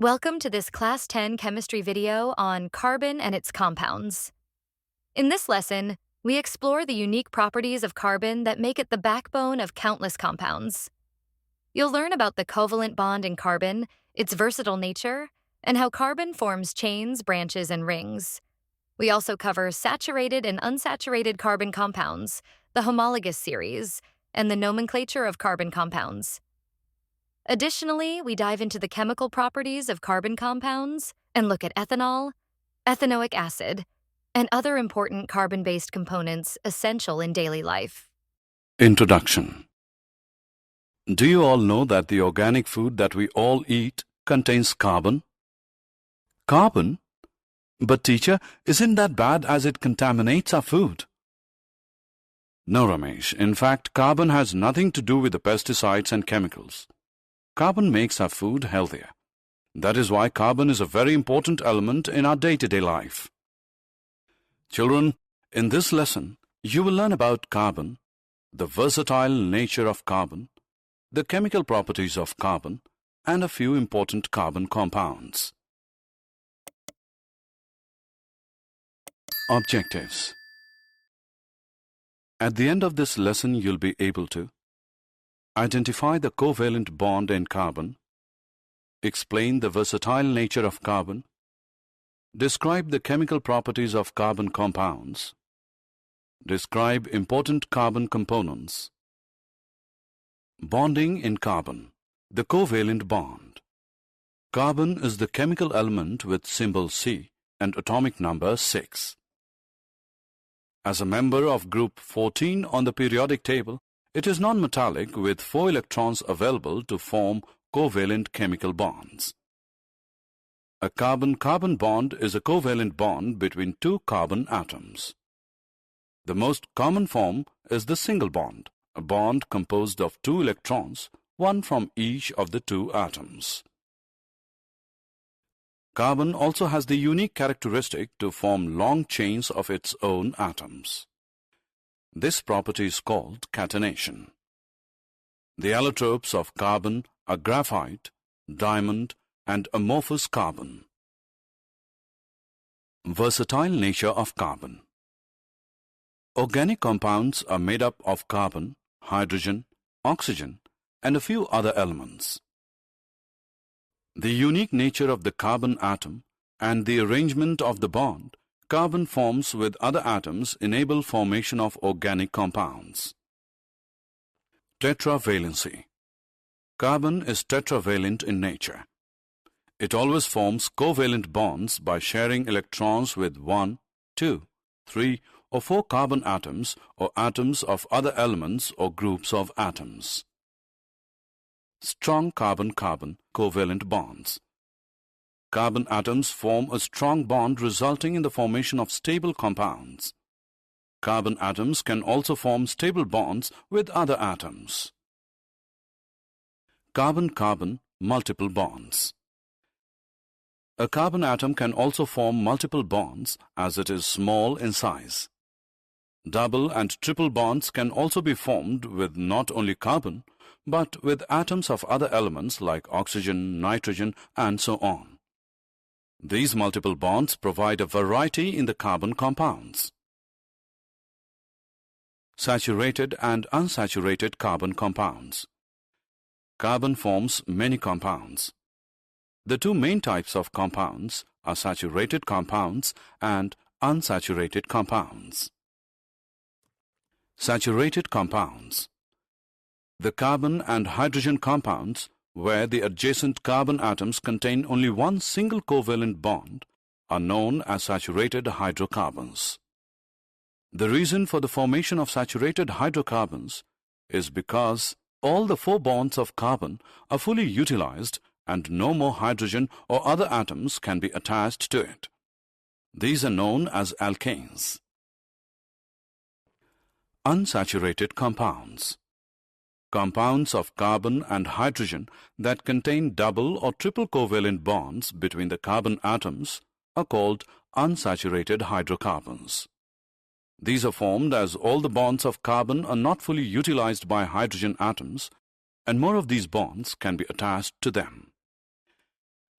Welcome to this Class 10 chemistry video on carbon and its compounds. In this lesson, we explore the unique properties of carbon that make it the backbone of countless compounds. You'll learn about the covalent bond in carbon, its versatile nature, and how carbon forms chains, branches, and rings. We also cover saturated and unsaturated carbon compounds, the homologous series, and the nomenclature of carbon compounds. Additionally, we dive into the chemical properties of carbon compounds and look at ethanol, ethanoic acid, and other important carbon-based components essential in daily life. Introduction. Do you all know that the organic food that we all eat contains carbon? Carbon? But teacher, isn't that bad as it contaminates our food? No, Ramesh. In fact, carbon has nothing to do with the pesticides and chemicals. Carbon makes our food healthier. That is why carbon is a very important element in our day-to-day life. Children, in this lesson, you will learn about carbon, the versatile nature of carbon, the chemical properties of carbon, and a few important carbon compounds. Objectives. At the end of this lesson, you'll be able to identify the covalent bond in carbon, explain the versatile nature of carbon, describe the chemical properties of carbon compounds, describe important carbon components. Bonding in carbon, the covalent bond. Carbon is the chemical element with symbol C and atomic number 6. As a member of group 14 on the periodic table, it is non-metallic with 4 electrons available to form covalent chemical bonds. A carbon-carbon bond is a covalent bond between 2 carbon atoms. The most common form is the single bond, a bond composed of 2 electrons, one from each of the 2 atoms. Carbon also has the unique characteristic to form long chains of its own atoms. This property is called catenation. The allotropes of carbon are graphite, diamond, and amorphous carbon. Versatile nature of carbon. Organic compounds are made up of carbon, hydrogen, oxygen, and a few other elements. The unique nature of the carbon atom and the arrangement of the bond carbon forms with other atoms enable formation of organic compounds. Tetravalency. Carbon is tetravalent in nature. It always forms covalent bonds by sharing electrons with 1, 2, 3, or 4 carbon atoms or atoms of other elements or groups of atoms. Strong carbon-carbon covalent bonds. Carbon atoms form a strong bond resulting in the formation of stable compounds. Carbon atoms can also form stable bonds with other atoms. Carbon-carbon multiple bonds. A carbon atom can also form multiple bonds as it is small in size. Double and triple bonds can also be formed with not only carbon, but with atoms of other elements like oxygen, nitrogen, and so on. These multiple bonds provide a variety in the carbon compounds. Saturated and unsaturated carbon compounds. Carbon forms many compounds. The 2 main types of compounds are saturated compounds and unsaturated compounds. Saturated compounds. The carbon and hydrogen compounds, where the adjacent carbon atoms contain only one single covalent bond, are known as saturated hydrocarbons. The reason for the formation of saturated hydrocarbons is because all the 4 bonds of carbon are fully utilized and no more hydrogen or other atoms can be attached to it. These are known as alkanes. Unsaturated compounds. Compounds of carbon and hydrogen that contain double or triple covalent bonds between the carbon atoms are called unsaturated hydrocarbons. These are formed as all the bonds of carbon are not fully utilized by hydrogen atoms, and more of these bonds can be attached to them.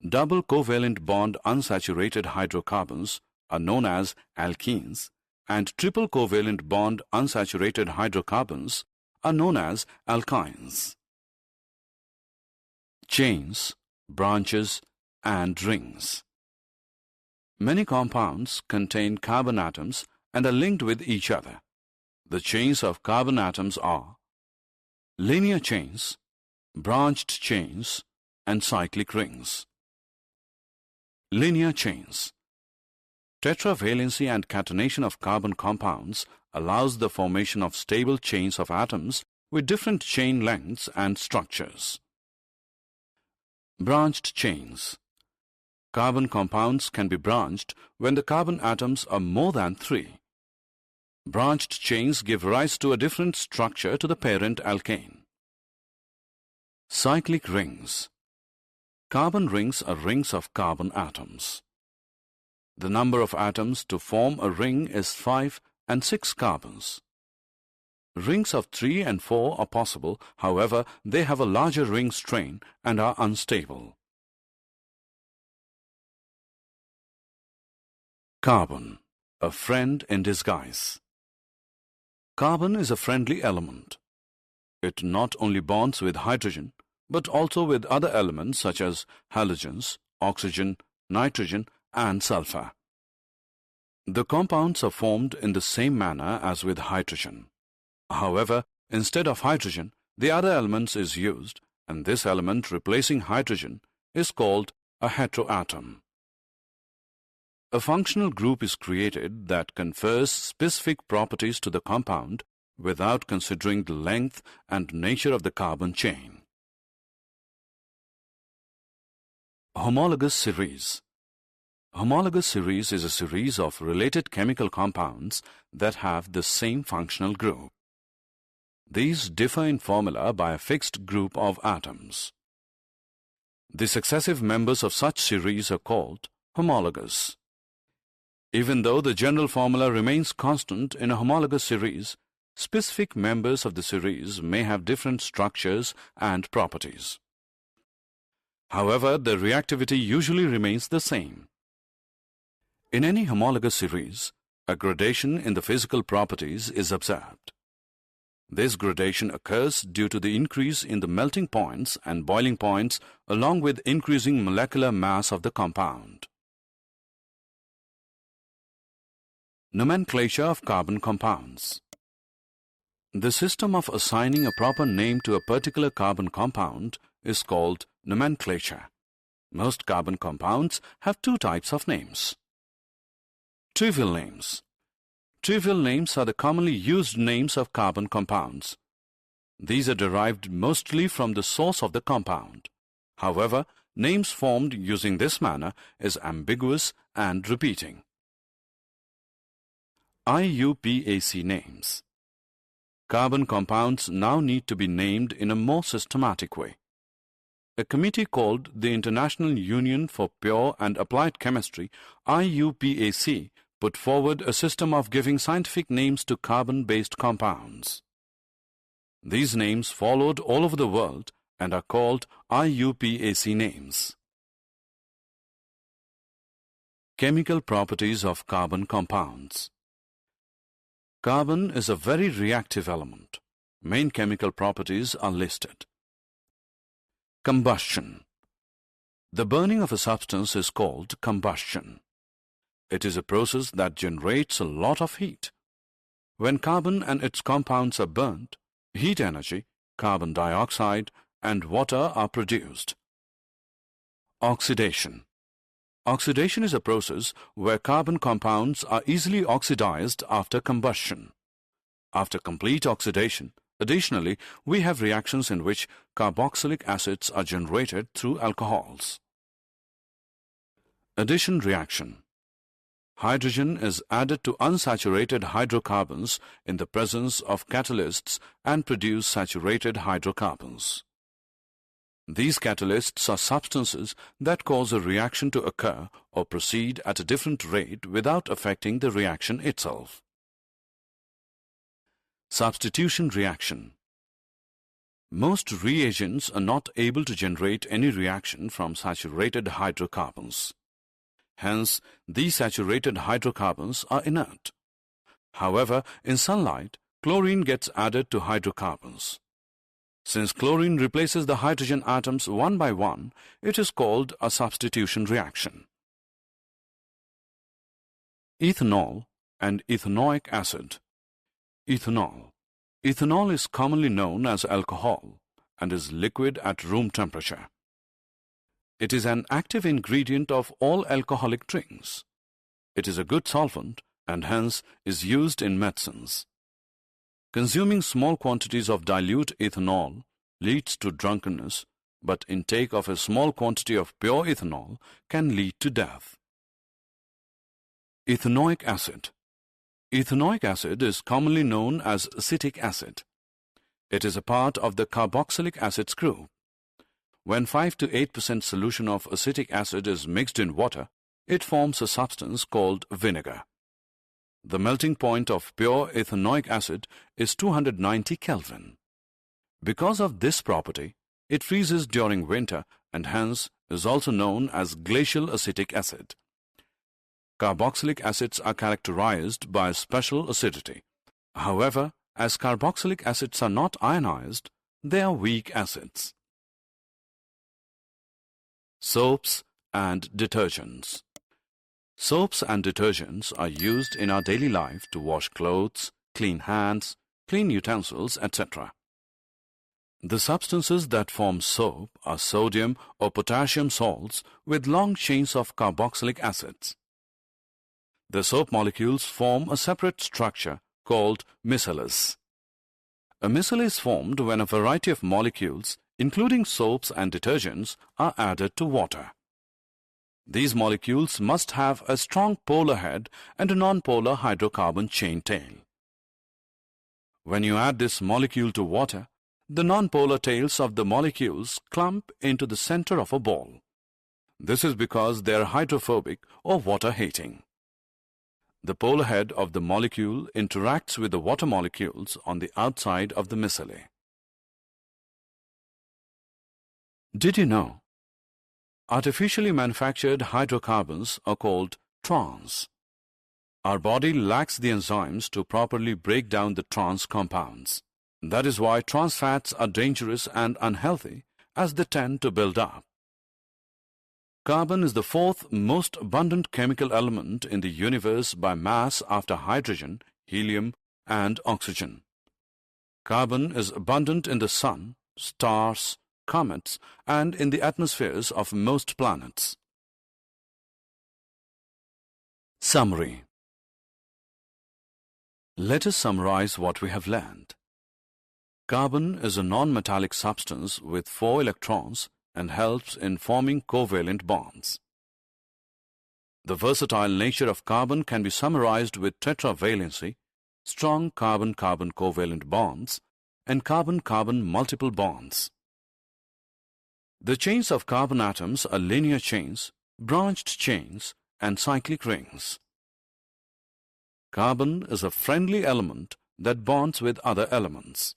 Double covalent bond unsaturated hydrocarbons are known as alkenes, and triple covalent bond unsaturated hydrocarbons are known as alkynes. Chains, branches, and rings. Many compounds contain carbon atoms and are linked with each other. The chains of carbon atoms are linear chains, branched chains, and cyclic rings. Linear chains. Tetravalency and catenation of carbon compounds allows the formation of stable chains of atoms with different chain lengths and structures. Branched chains. Carbon compounds can be branched when the carbon atoms are more than 3. Branched chains give rise to a different structure to the parent alkane. Cyclic rings. Carbon rings are rings of carbon atoms. The number of atoms to form a ring is 5 and 6 carbons. Rings of 3 and 4 are possible, however, they have a larger ring strain and are unstable. Carbon, a friend in disguise. Carbon is a friendly element. It not only bonds with hydrogen, but also with other elements such as halogens, oxygen, nitrogen, and sulfur. The compounds are formed in the same manner as with hydrogen. However, instead of hydrogen, the other elements is used, and this element replacing hydrogen is called a heteroatom. A functional group is created that confers specific properties to the compound without considering the length and nature of the carbon chain. Homologous series. Homologous series is a series of related chemical compounds that have the same functional group. These differ in formula by a fixed group of atoms. The successive members of such series are called homologous. Even though the general formula remains constant in a homologous series, specific members of the series may have different structures and properties. However, the reactivity usually remains the same. In any homologous series, a gradation in the physical properties is observed. This gradation occurs due to the increase in the melting points and boiling points along with increasing molecular mass of the compound. Nomenclature of carbon compounds. The system of assigning a proper name to a particular carbon compound is called nomenclature. Most carbon compounds have 2 types of names. Trivial names. Trivial names are the commonly used names of carbon compounds. These are derived mostly from the source of the compound. However, names formed using this manner is ambiguous and repeating. IUPAC names. Carbon compounds now need to be named in a more systematic way. A committee called the International Union for Pure and Applied Chemistry, IUPAC, put forward a system of giving scientific names to carbon-based compounds. These names followed all over the world and are called IUPAC names. Chemical properties of carbon compounds. Carbon is a very reactive element. Main chemical properties are listed. Combustion. The burning of a substance is called combustion. It is a process that generates a lot of heat. When carbon and its compounds are burnt, heat energy, carbon dioxide, and water are produced. Oxidation. Oxidation is a process where carbon compounds are easily oxidized after combustion. After complete oxidation, additionally, we have reactions in which carboxylic acids are generated through alcohols. Addition reaction. Hydrogen is added to unsaturated hydrocarbons in the presence of catalysts and produce saturated hydrocarbons. These catalysts are substances that cause a reaction to occur or proceed at a different rate without affecting the reaction itself. Substitution reaction. Most reagents are not able to generate any reaction from saturated hydrocarbons. Hence, these saturated hydrocarbons are inert. However, in sunlight, chlorine gets added to hydrocarbons. Since chlorine replaces the hydrogen atoms one by one, it is called a substitution reaction. Ethanol and ethanoic acid. Ethanol. Ethanol is commonly known as alcohol and is liquid at room temperature. It is an active ingredient of all alcoholic drinks. It is a good solvent and hence is used in medicines. Consuming small quantities of dilute ethanol leads to drunkenness, but intake of a small quantity of pure ethanol can lead to death. Ethanoic acid. Ethanoic acid is commonly known as acetic acid. It is a part of the carboxylic acids group. When 5 to 8% solution of acetic acid is mixed in water, it forms a substance called vinegar. The melting point of pure ethanoic acid is 290 Kelvin. Because of this property, it freezes during winter and hence is also known as glacial acetic acid. Carboxylic acids are characterized by special acidity. However, as carboxylic acids are not ionized, they are weak acids. Soaps and detergents. Soaps and detergents are used in our daily life to wash clothes, clean hands, clean utensils, etc. The substances that form soap are sodium or potassium salts with long chains of carboxylic acids. The soap molecules form a separate structure called micelles. A micelle is formed when a variety of molecules, including soaps and detergents, are added to water. These molecules must have a strong polar head and a non-polar hydrocarbon chain tail. When you add this molecule to water, the non-polar tails of the molecules clump into the center of a ball. This is because they are hydrophobic or water-hating. The polar head of the molecule interacts with the water molecules on the outside of the micelle. Did you know? Artificially manufactured hydrocarbons are called trans. Our body lacks the enzymes to properly break down the trans compounds. That is why trans fats are dangerous and unhealthy, as they tend to build up. Carbon is the fourth most abundant chemical element in the universe by mass after hydrogen, helium, and oxygen. Carbon is abundant in the sun, stars, comets, and in the atmospheres of most planets. Summary. Let us summarize what we have learned. Carbon is a non-metallic substance with 4 electrons and helps in forming covalent bonds. The versatile nature of carbon can be summarized with tetravalency, strong carbon-carbon covalent bonds, and carbon-carbon multiple bonds. The chains of carbon atoms are linear chains, branched chains, and cyclic rings. Carbon is a friendly element that bonds with other elements.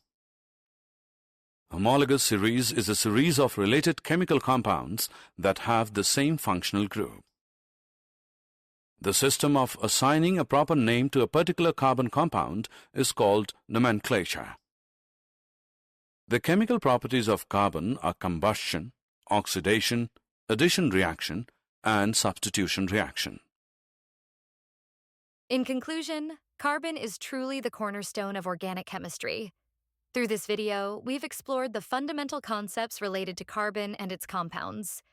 Homologous series is a series of related chemical compounds that have the same functional group. The system of assigning a proper name to a particular carbon compound is called nomenclature. The chemical properties of carbon are combustion, oxidation, addition reaction, and substitution reaction. In conclusion, carbon is truly the cornerstone of organic chemistry. Through this video, we've explored the fundamental concepts related to carbon and its compounds.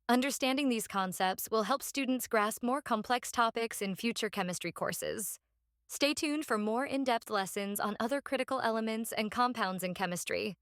Understanding these concepts will help students grasp more complex topics in future chemistry courses. Stay tuned for more in-depth lessons on other critical elements and compounds in chemistry.